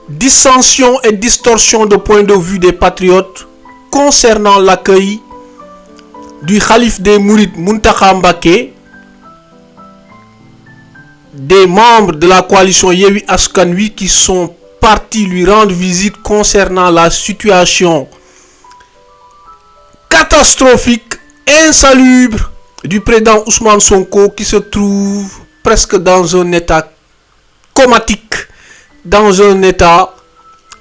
dissension et distorsion de point de vue des patriotes concernant l'accueil du Khalife des Mourides Mountakha Mbacké, des membres de la coalition Yewwi Askan Wi qui sont partis lui rendre visite concernant la situation catastrophique, insalubre du président Ousmane Sonko qui se trouve presque dans un état comatique, dans un état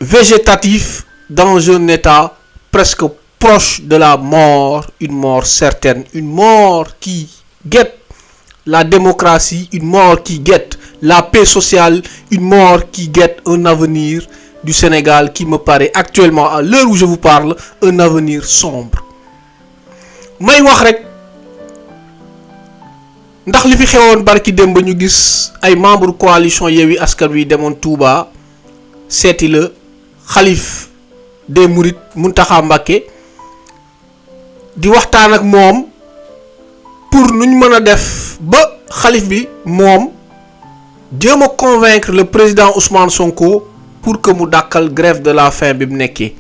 végétatif, dans un état presque proche de la mort, une mort certaine, une mort qui guette la démocratie, une mort qui guette la paix sociale, une mort qui guette un avenir du Sénégal qui me paraît actuellement, à l'heure où je vous parle, un avenir sombre. may wax rek ndax li fi xewoon barki dem ba ñu gis ay membre coalition Yewwi Askan Wi demoon Touba seeti le Khalife des Mourides Mountakha Mbacké di waxtaan ak moom pour nuñ mën a def ba xalif bi moom jéem a convaincre le président Ousmane Sonko pour que mu dàkkal grève de la faim bi mu nekkee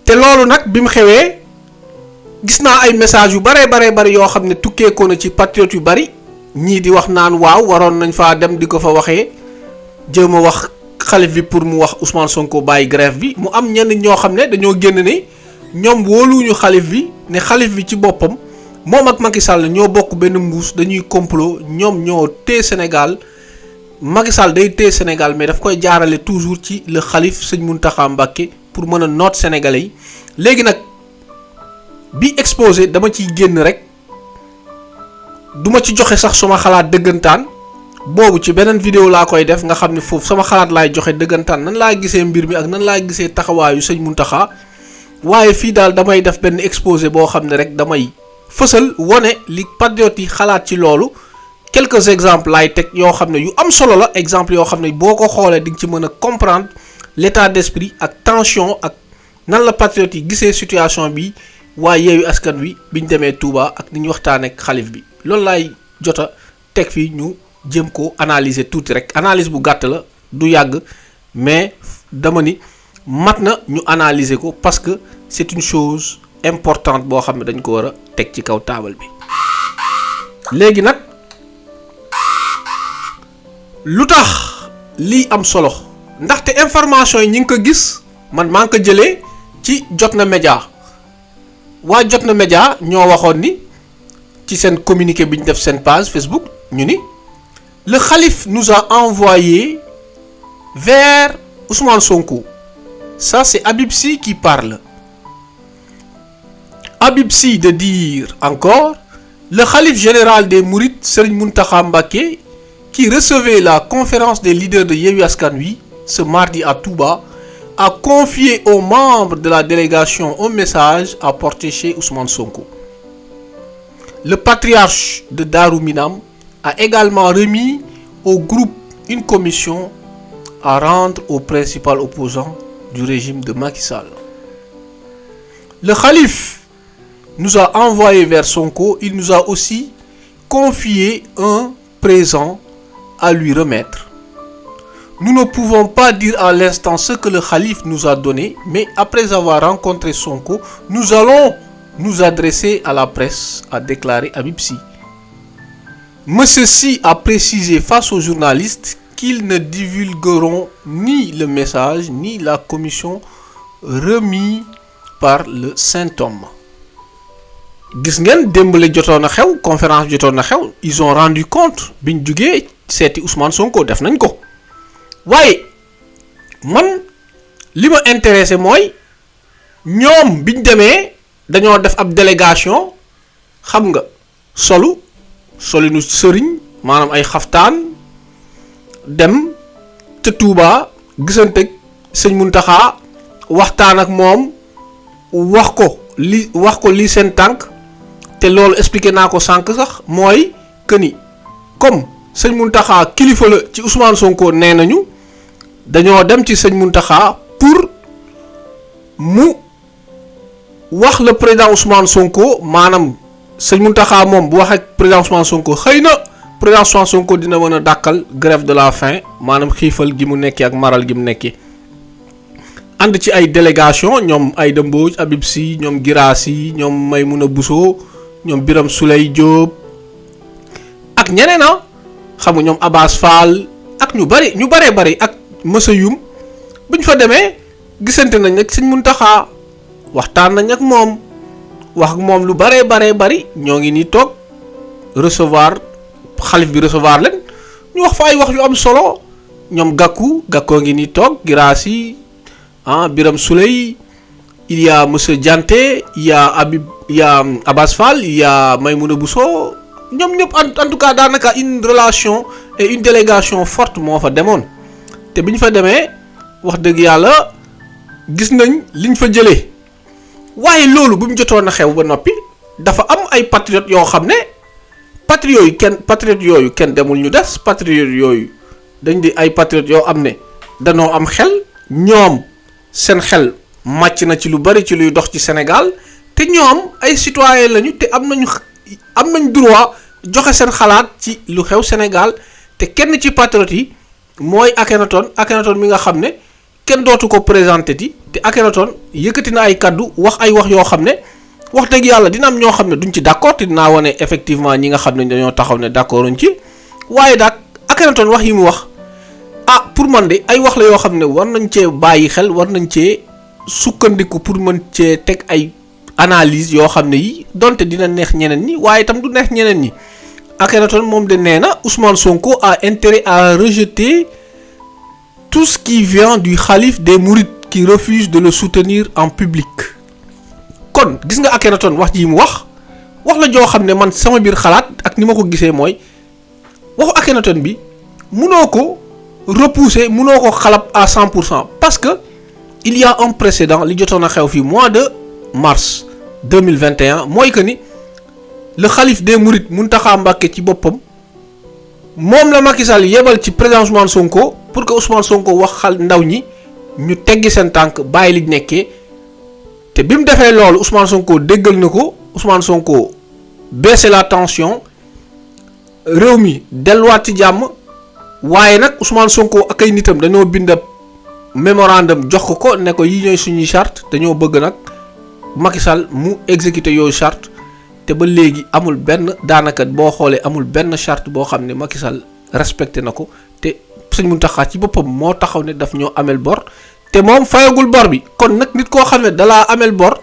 te loolu nag bi mu xewee gis naa ay message yu bare yoo xam ne tukkeekoo na ci patriote yu bari ñii di wax naan waaw waroon nañ faa dem di ko fa waxee jéem a wax xalif bi pour mu wax Ousmane Sonko bàyyi grève bi mu am ñenn ñoo xam ne dañoo génn ne ñoom wóoluwuñu xalif bi ne xalif bi ci boppam moom ak Macky Sall ñoo bokk benn mbuus dañuy complot ñoom ñoo téye Sénégal Macky Sall day téye Sénégal mais daf koy jaarale toujours ci le xalif sëñ Mountakha Mbacké pour mën a noot sénégalais yi léegi nag bi exposé dama ciy génn rek duma ci joxe sax suma xalaat dëggantaan boobu ci beneen vidéo laa koy def nga xam ne foofu sama xalaat laay joxe dëggantaan nan laa gisee mbir mi ak nan laa gisee taxawaayu sëñ Mountakha waaye fii daal damay def benn exposé boo xam ne rek damay fësal wone li patriote yi xalaat ci loolu quelques exemples laay teg yoo xam ne yu am solo la exemple yoo xam ne boo ko xoolee di nga ci mën a comprendre l'état d'esprit ak tension ak nan la patriote yi gisee situation bi waaye Yewwi Askan Wi biñ demee Touba ak ni ñu waxtaanee ak xalif bi loolu laay jota teg fii ñu jëm ko analyser tuuti rek analyse bu gàtt la du yàgg mais dama ni mat na ñu analyser ko parce que c'est une chose importante boo xam ne dañ ko war a teg ci kaw taabal bi léegi nag lu tax lii am solo ndaxte information yi ñi ngi ko gis man maa ngi ko jëlee ci Jotna Média waa Jotna Média ñoo waxoon ni ci seen communiqué bi ñu def seen page Facebook ñu ni le khalife nous a envoyé vers Ousmane Sonko. Ça c'est Habib Sy qui parle. Habib Sy de dire encore le khalife général des Mourides Serigne Mountakha Mbacké qui recevait la conférence des leaders de Yewwi Askan Wi ce mardi à Touba a confié aux membres de la délégation un message à porter chez Ousmane Sonko. Le patriarche de Darou Minam a également remis au groupe une commission à rendre au principal opposant du régime de Macky Sall. Le khalife nous a envoyé vers Sonko, il nous a aussi confié un présent à lui remettre. Nous ne pouvons pas dire à l'instant ce que le khalife nous a donné, mais après avoir rencontré Sonko, nous allons nous adresser à la presse, a déclaré Habib Sy. Monsieur Sy a précisé face aux journalistes qu'ils ne divulgueront ni le message ni la commission remis par le Saint-Homme. Gis ngeen démb la jotoon a xew conférence jotoon na xew ils ont rendu compte biñ jugee seeti Ousmane Sonko def nañ ko waaye man li ma intéressé mooy ñoom biñ demee dañoo def ab délégation xam nga solinu sëriñ maanaam ay xaftaan dem ca Touba gisante sëñ Mountakha waxtaan ak moom wax ko li seen tànk te loolu expliqué naa ko sànq sax mooy que ni comme sëñ Mountakha kilifa la ci Ousmane Sonko nee nañu dañoo dem ci sëñ Mountakha pour mu wax le président Ousmane Sonko maanaam sëñ Mountakha moom bu wax ak président Ousmane Sonko xëy na président Ousmane Sonko dina mën a dàkkal grève de la faim maanaam xiifal gi mu nekkee ak maral gi mu nekkee. ànd ci ay délégation ñoom Aïda Mbodj Habib Sy ñoom Guirassy ñoom Maymouna Bousso ñoom Birame Souleye Diop ak ñeneen xam nga ñoom Abass Fall ak ñu bari ak Moussa Youm buñ fa demee gisante nañ nag Sëñ Mountakha waxtaan nañ ak moom wax ak moom lu bari ñoo ngi nii toog recevoir xalif bi recevoir leen ñu wax fa ay wax yu am solo ñoom Gakou ngi nii toog Guirassy Birame Souleye, il y a Monsieur Dianté, il y a Abass Fall, il y a Maymouna Bousso ñoom ñëpp en tout cas daanaka une relation et une délégation forte moo fa demoon te bi ñu fa demee wax dëgg yàlla gis nañ liñ fa jëlee waaye loolu bu mu jotoon a xew ba noppi dafa am ay patriotes yoo xam ne patriotes yooyu kenn demul ñu des patriotes yooyu dañ di ay patriotes yoo am ne danoo am xel ñoom. seen xel màcc na ci lu bari ci luy dox ci Sénégal te ñoom ay citoyen lañu te am nañ droit joxe seen xalaat ci lu xew Sénégal te kenn ci patriote yi mooy Akhenaton mi nga xam ne kenn dootu ko présenté ti te Akhenaton yëkkati na ay kaddu wax ay wax yoo xam ne wax dëgg yàlla dina am ñoo xam ne duñ ci d'accord te dinaa wane effectivement ñi nga xam ne dañoo taxaw ne d'accorduñ ci waaye daal Akhenaton wax yi mu wax. pour man de ay wax la yoo xam ne war nañ cee bàyyi xel war nañ cee sukkandiku pour mën cee teg ay analyse yoo xam ne yi donte dina neex ñeneen ñi waaye itam du neex ñeneen ñi Akhenaton moom de nee na Ousmane Sonko a intérêt à rejeter tout ce qui vient du khalife des mourides qui refuse de le soutenir en public. kon gis nga Akhenaton wax ji mu wax la joo xam ne man sama biir xalaat ak ni ma ko gisee mooy waxu Akhenaton bi munoo ko repousser munoo ko xalab à 100% parce que il y a un précédent li jotoon a xew fii mois de mars 2021 mooy que ni le khalife des mourides Mountakha Mbacké ci boppam moom la Macky Sall yebal ci président Ousmane Sonko pour que Ousmane Sonko wax xal ndaw ñi ñu teggi seen tànk bàyyi li nekkee te bi mu defee loolu Ousmane Sonko déggal na ko Ousmane Sonko baissé la tension réew mi delluwaat ci jàmm. waaye nag Ousmane Sonko ak ay nitam dañoo bind mémorandum jox ko ne ko yi ñooy suñuy charte dañoo bëgg nag Macky Sall mu exécuter yooyu charte te ba léegi amul benn daanaka boo xoolee amul benn charte boo xam ne Macky Sall respecté na ko te Sëñ Mountakha ci boppam moo taxaw ne daf ñoo amel bor te moom fayagul bor bi kon nag nit koo xam ne dalaa amel bor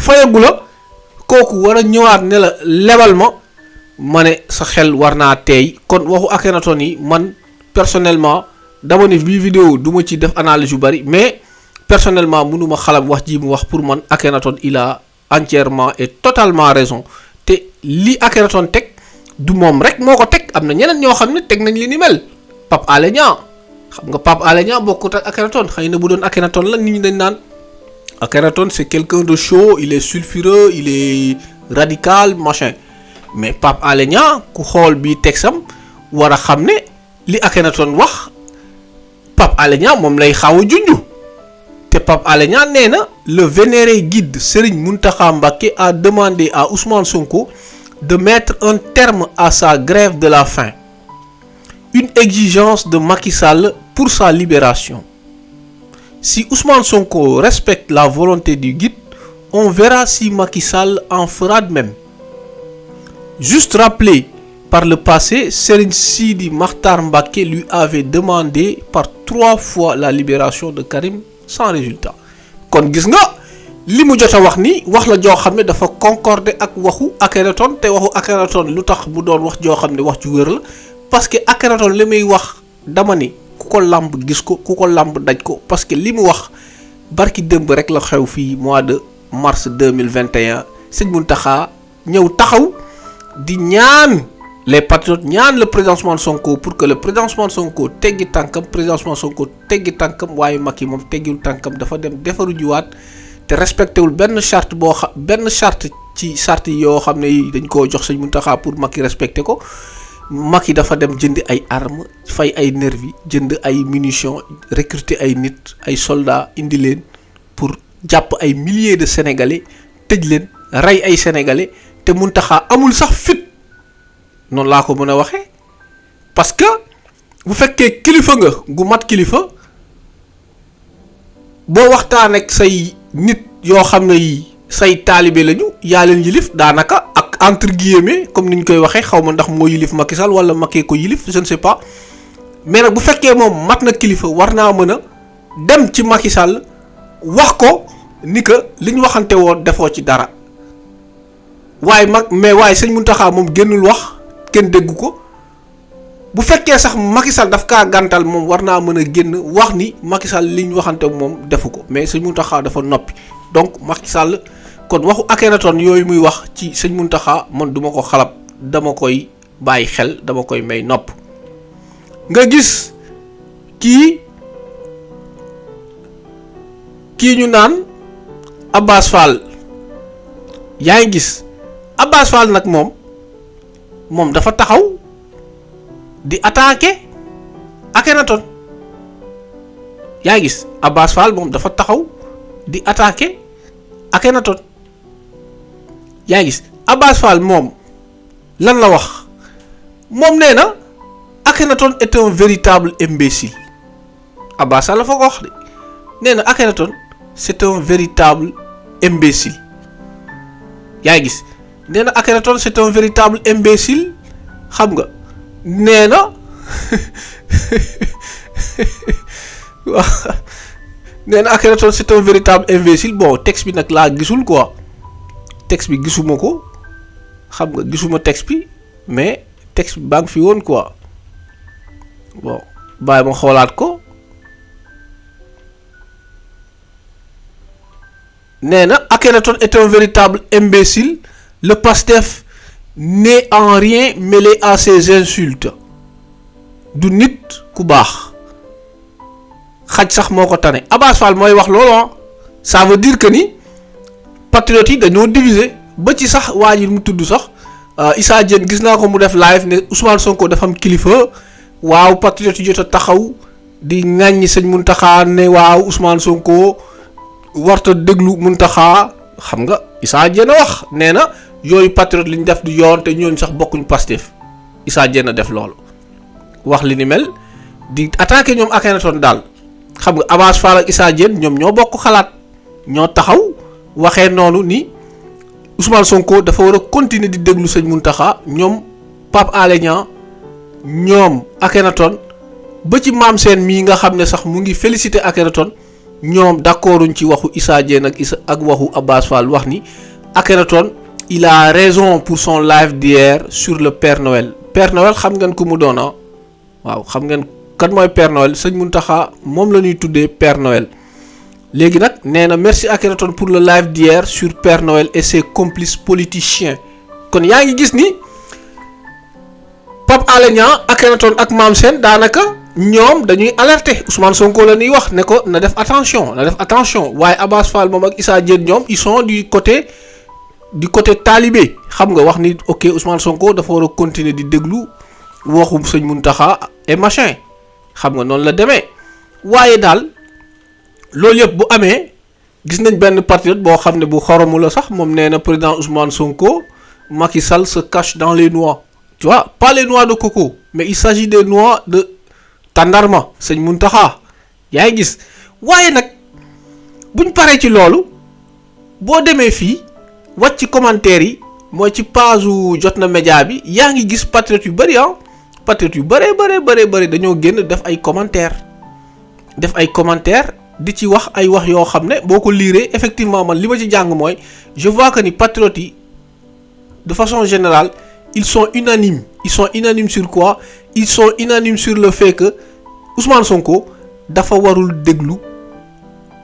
fayagu la kooku war a ñëwaat ne la lebal ma ne sa xel war naa teey kon waxu Akhenaton yi man. Personnellement dama ne bii vidéo du ma ci def analyse yu bari mais personnellement mënuma xalam wax ji mu wax pour man Akhenaton il a entièrement et totalement raison te li Akhenaton teg du moom rek moo ko teg am na ñeneen ñoo xam ne teg nañ li ni mel Pape Alé Niang xam nga Pape Alé Niang bokkut ak Akhenaton xëy na bu doon Akhenaton la nit ñi dañ naan Akhenaton c'est quelqu'un de chaud il est sulfureux il est radical machin mais Pape Alé Niang ku xool bii texam war a xam ne li Akhenaton wax Pape Alé Niang moom lay xaw a junj te Pape Alé Niang nee na le vénéré guide Serigne Mountakha Mbacké a demandé à Ousmane Sonko de mettre un terme à sa grève de la faim, une exigence de Macky Sall pour sa libération. Si Ousmane Sonko respecte la volonté du guide, on verra si Macky Sall en fera de même. Juste rappeler, par le passé, Serigne Sidi Makhtar Mbacké lui avait demandé par 3 fois la libération de Karim sans résultat. Kon gis nga li mu jot a wax ni wax la joo xam ne dafa concorder ak waxu Akhenaton te waxu Akhenaton lu tax mu doon wax joo xam ne wax ju wér la parce que Akhenaton li muy wax dama ni ku ko làmb gis ko ku ko làmb daj ko parce que li mu wax barki démb rek la xew fii mois de mars 2021 Sëñ Mountakha ñëw taxaw di ñaan les patriotes ñaan le président Ousmane Sonko pour que le président Ousmane Sonko teggi tànkam président Ousmane Sonko teggi tànkam waaye Macky moom teggiwul tànkam dafa dem defaru jiwaat te respecté wul benn charte boo xam benn charte ci charte yoo xam ne dañ koo jox Sëñ Mountakha pour Macky respecté ko Macky dafa dem jënd ay armes fay ay nervi jënd ay munitions recruter ay nit ay soldats indi leen pour jàpp ay milliers de sénégalais tëj leen rey ay sénégalais te Mountakha amul sax fit noonu laa ko mën a waxee parce que bu fekkee kilifa nga gu mat kilifa boo waxtaan ak say nit yoo xam ne yi say taalibe lañu yaa leen yilif daanaka ak entre guillemets comme niñ koy waxee xaw ma ndax moo yilif Macky Sall wala Macky ko yilif je ne sais pas mais nag bu fekkee moom mat na kilifa war naa mën a dem ci Macky Sall wax ko ni que li ñu waxante woon defoo ci dara waaye waaye sëñ Mountakha moom génnul wax kenn déggu ko bu fekkee sax Macky Sall daf kaa gàntal moom war naa mën a génn wax ni Macky Sall li ñu waxante moom defu ko mais sëñ Mountakha dafa noppi donc Macky Sall kon waxu Akhenaton yooyu muy wax ci sëñ Mountakha man duma ko xalab dama koy bàyyi xel dama koy may nopp. nga gis kii ñu naan Abbas Fall yaa ngi gis Abbas Fall nag moom dafa taxaw di attaquer Akhenaton yaa ngi gis Abbas Fall moom dafa taxaw di attaquer Akhenaton yaa ngi gis Abbas Fall moom lan la wax moom nee na Akhenaton est un véritable imbécile Abbas Fall la fa ko wax de nee na Akhenaton c'est un véritable imbécile yaa ngi gis nee na Akhenaton c'est un véritable imbécile xam nga nee na nee na Akhenaton c'est un véritable imbécile bon texte bi nag laa gisul quoi texte bi gisuma ko xam nga gisuma texte bi mais texte bi baa ngi fi woon quoi bon bàyyi ma xoolaat ko nee na Akhenaton est un véritable imbécile le Pastef n'est en rien mêlé à ces insultes du nit ku baax xaj sax moo ko tane Abbas Fall mooy wax loolu ça veut dire que ni patriotes yi dañoo diviser ba ci sax waa ji mu tudd sax Issa Diène gis naa ko mu def live ne Ousmane Sonko dafa am kilifa waaw patriotes yi jot a taxaw di ŋàññi sëñ Mountakha ne waaw Ousmane Sonko warta déglu Mountakha xam nga Issa Diène wax nee na yooyu patriote li ñu def du yoon te ñooñu sax bokkuñ Pastef Issa Diène def loolu wax li ni mel di attaquer ñoom Akhenaton daal xam nga Abbas Fall ak Issa Diène ñoom ñoo bokk xalaat ñoo taxaw waxee noonu ni Ousmane Sonko dafa war a continuer di déglu sëñ Mountakha ñoom Pape Alé Niang ñoom Akhenaton ba ci maam seen mii nga xam ne sax mu ngi féliciter Akhenaton ñoom d'accorduñ ci waxu Issa Diène ak waxu Abbas Fall wax ni Akhenaton il a raison pour son live d'hier sur le Père Noël xam ngeen ko mu doona waaw xam ngeen kan mooy Père Noël sëñ Mountakha moom la ñuy tuddee Père Noël léegi nag nee na merci Akhenaton pour le live d'hier sur Père Noël et ses complices politiciens kon yaa ngi gis ni Pape Alé Niang Akhenaton ak Mame Sène daanaka ñoom dañuy alerter Ousmane Sonko la ñuy wax ne ko na def attention waaye Abbas Fall moom ak Issa Diène ñoom ils sont du côté talibé xam nga wax ni ok Ousmane Sonko dafa war a continuer di déglu waxu sëñ Mountakha et machin xam nga noonu la demee waaye daal loolu yëpp bu amee gis nañ benn patriote boo xam ne bu xoromu la sax moom nee na président Ousmane Sonko Macky Sall se cache dans les noix tu vois pas les noix de coco mais il s'agit des noix de tàndarma sëñ Mountakha yaa ngi gis waaye nag buñ paree ci loolu boo demee fii wàcc ci commentaire yi mooy ci page Jotna Média bi yaa ngi gis patriotes yu bëri patriotes yu bëri dañoo génn def ay commentaires di ci wax ay wax yoo xam ne boo ko liiree effectivement man li ma ci jàng mooy je vois que ni patriotes yi de façon générale ils sont unanimes sur quoi ils sont unanimes sur le fait que Ousmane Sonko dafa warul déglu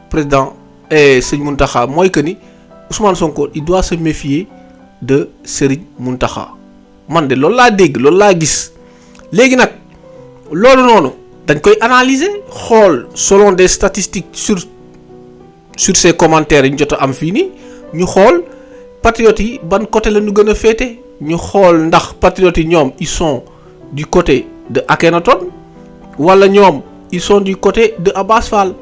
président sëñ Mountakha mooy que ni Ousmane Sonko il doit se méfier de Serigne Mountakha man de loolu laa dégg loolu laa gis léegi nag loolu noonu dañ koy analyser xool selon des statistiques sur ces commentaires yi ñu jot a am fii nii ñu xool patriotes yi ban côté la ñu gën a féete ñu xool ndax patriotes yi ñoom ils sont du côté de Akhenaton wala ñoom ils sont du côté de Abbas Fall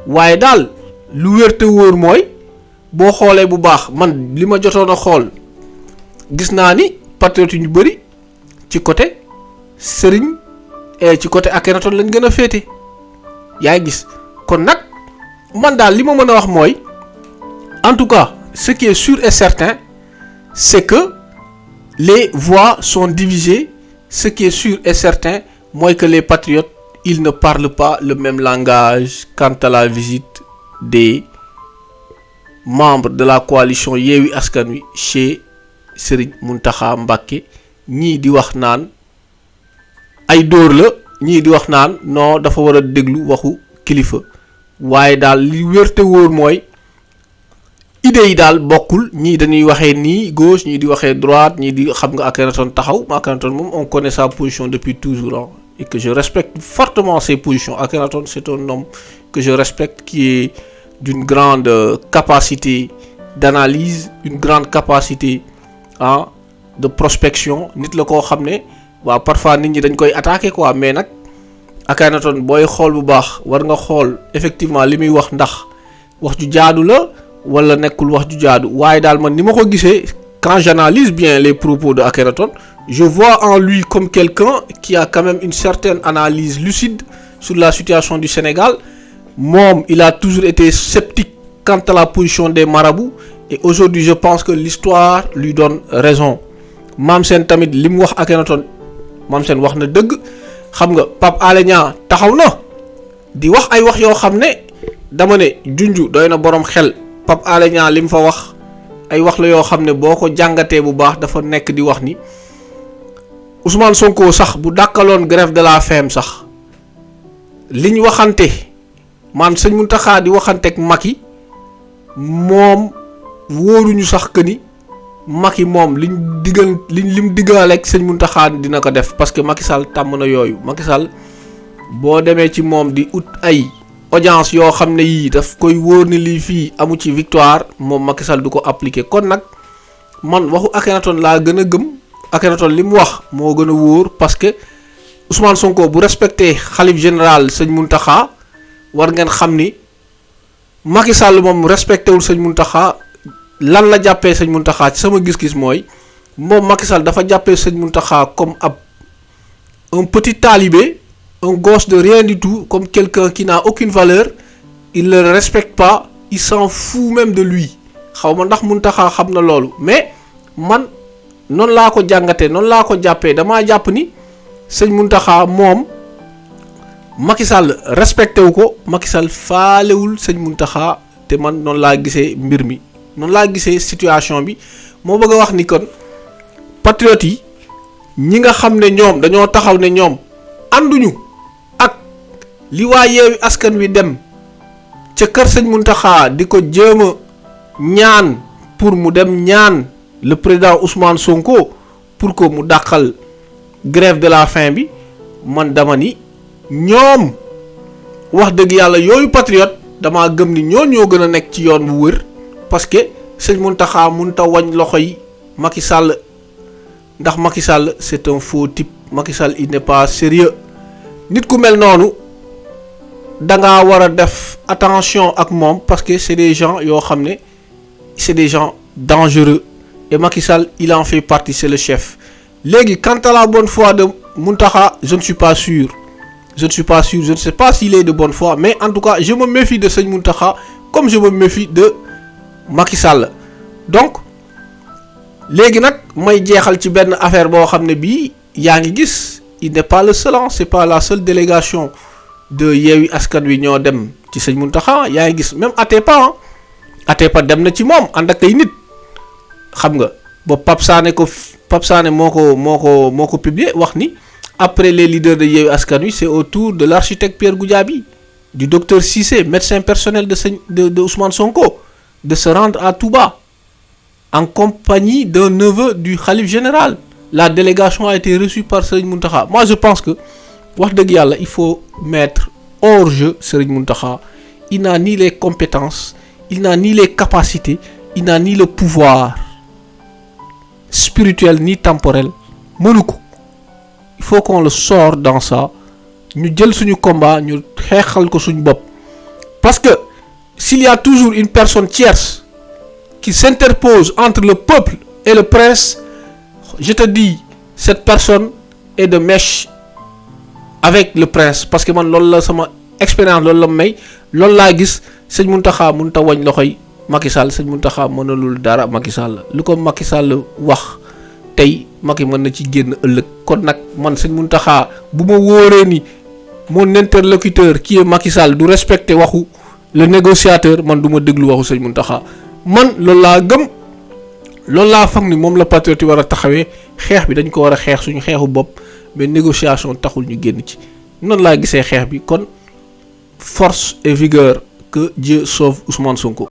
waaye daal lu wér te wóor mooy boo xoolee bu baax man li ma jotoon a xool gis naa ni patriotes yu ñu bëri ci côté Serigne ci côté Akhenaton lañ gën a féete yaa ngi gis kon nag man daal li ma mën a wax mooy en tout cas ce qui est sûr et certain c'est que les voix sont divisées. Ce qui est sûr et certain mooy que les patriotes ils ne parlent pas le même langage quant à la visite des membres de la coalition Yewwi Askan Wi chez Serigne Mountakha Mbacké. ñii di wax naan ay dóor la ñii di wax naan non dafa war a déglu waxu kilifa waaye daal li wér te wóor mooy idées yi daal bokkul ñii dañuy waxee nii gauche ñii di waxee droite ñii di xam nga Akhenaton taxaw Akhenaton moom on connaît sa position depuis toujours et que je respecte fortement ses positions. Akhenaton c'est un homme que je respecte qui est d'une grande capacité d'analyse, une grande capacité de prospection. Nit la koo xam ne waaw parfois nit ñi dañ koy attaquer quoi mais nag Akhenaton booy xool bu baax war nga xool effectivement li muy wax ndax wax ju jaadu la wala nekkul wax ju jaadu waaye daal man ni ma ko gisee quand j'analyse bien les propos de Akhenaton je vois en lui comme quelqu'un qui a quand même une certaine analyse lucide sur la situation du Sénégal. Moom il a toujours été sceptique quant à la position des marabouts et aujourd'hui je pense que l'histoire lui donne raison. Mame Sène tamit li mu wax Akhenaton Mame Sène wax na dëgg xam nga Pape Alé Niang taxaw na di wax ay wax yoo xam ne dama ne junju doy na boroom xel. Pape Alé Niang li mu fa wax ay wax la yoo xam ne boo ko jàngatee bu baax dafa nekk di wax ni Ousmane Sonko sax bu dàkkaloon grève de la faim sax liñ waxante man sëñ Mountakha di waxanteeg Macky moom wóoruñu sax que ni Macky moom lim diggaaleeg sëñ Mountakha dina ko def parce que Macky Sall tàmm na yooyu. Macky Sall boo demee ci moom di ut ay audience yoo xam ne yii daf koy wóor ni lii fii amu ci victoire moom Macky Sall du ko appliquer kon nag man waxu Akhenaton laa gën a gëm. Akhenaton li mu wax moo gën a wóor parce que Ousmane Sonko bu respecté xalif général sëñ Mountakha war ngeen xam ni Macky Sall moom respecté wul sëñ Mountakha lan la jàppee sëñ Mountakha ci sama gis-gis mooy moom Macky Sall dafa jàppee sëñ Mountakha comme un petit talibé un gosse de rien du tout comme quelqu'un qui n'a aucune valeur il ne le respecte pas il s'en fout même de lui xaw ma ndax Mountakha xam na loolu mais man noonu laa ko jàngatee noonu laa ko jàppee damaa jàpp ni sëñ Mountakha moom Macky Sall respecté wu ko Macky Sall faalewul sëñ Mountakha te man noonu laa gisee mbir mi noonu laa gisee situation bi moo bëgg a wax ni kon patriotes yi ñi nga xam ne ñoom dañoo taxaw ne ñoom ànduñu ak li waa Yewwi Askan Wi dem ca kër sëñ Mountakha di ko jéem a ñaan pour mu dem ñaan le président Ousmane Sonko pour que mu dàqal grève de la faim bi man dama ni ñoom wax dëgg yàlla yooyu patriote dama gëm ni ñoo gën a nekk ci yoon bu wër parce que sëñ Mountakha mënut a wañ loxo yi Macky Sall ndax Macky Sall c'est un faux type Macky Sall il n'est pas sérieux nit ku mel noonu dangaa war a def attention ak moom parce que c'est des gens yoo xam ne c'est des gens dangereux et Macky Sall il en fait partie c'est le chef. Léegi quant à la bonne foi de Mountakha je ne suis pas sûr je ne sais pas s'il est de bonne foi mais en tout cas je me méfie de sëñ Mountakha comme je me méfie de Macky Sall donc léegi nag may jeexal ci benn affaire boo xam ne bii yaa ngi gis il n'est pas le seul c'est pas la seule délégation de Yewwi Askan Wi ñoo dem ci sëñ Mountakha yaa ngi gis même Atepa dem na ci moom ànd ak ay nit xam nga ba Pape Sané moo ko publié wax ni après les leaders de Yewwi Askan Wi c'est au tour de l'architecte Pierre Goudiaby du docteur Cissé médecin personnel de Ousmane Sonko de se rendre à Touba en compagnie d'un neveu du khalife général. La délégation a été reçue par Serigne Mountakha. Moi je pense que wax dëgg yàlla il faut mettre hors jeu Serigne Mountakha. Il n'a ni les compétences, il n'a ni les capacités, il n'a ni le pouvoir spirituel ni temporel mënu ko. Il faut qu'on le sorte dans ça ñu jël suñu combat ñu xeexal ko suñu bopp parce que s'il y a toujours une personne tierce qui s'interpose entre le peuple et le prince je te dis cette personne est de mèche avec le prince, parce que man loolu la sama expérience loolu la may loolu laa gis. sëñ Mountakha mënut a wañ loxoy Macky Sall sëñ Mountakha mënalul dara Macky Sall lu ko Macky Sall wax tey Macky mën na ci génn ëllëg. kon nag man sëñ Mountakha bu ma wóoree ni mon interlocuteur qui est Macky Sall du respecter waxu le négociateur, man du ma déglu waxu sëñ Mountakha. man loolu laa gëm loolu laa foog ni moom la patriote yi war a taxawee. xeex bi dañ ko war a xeex suñu xeexu bopp mais négociation taxul ñu génn ci. noonu laa gisee xeex bi kon force et vigueur. Que Dieu sauve Ousmane Sonko.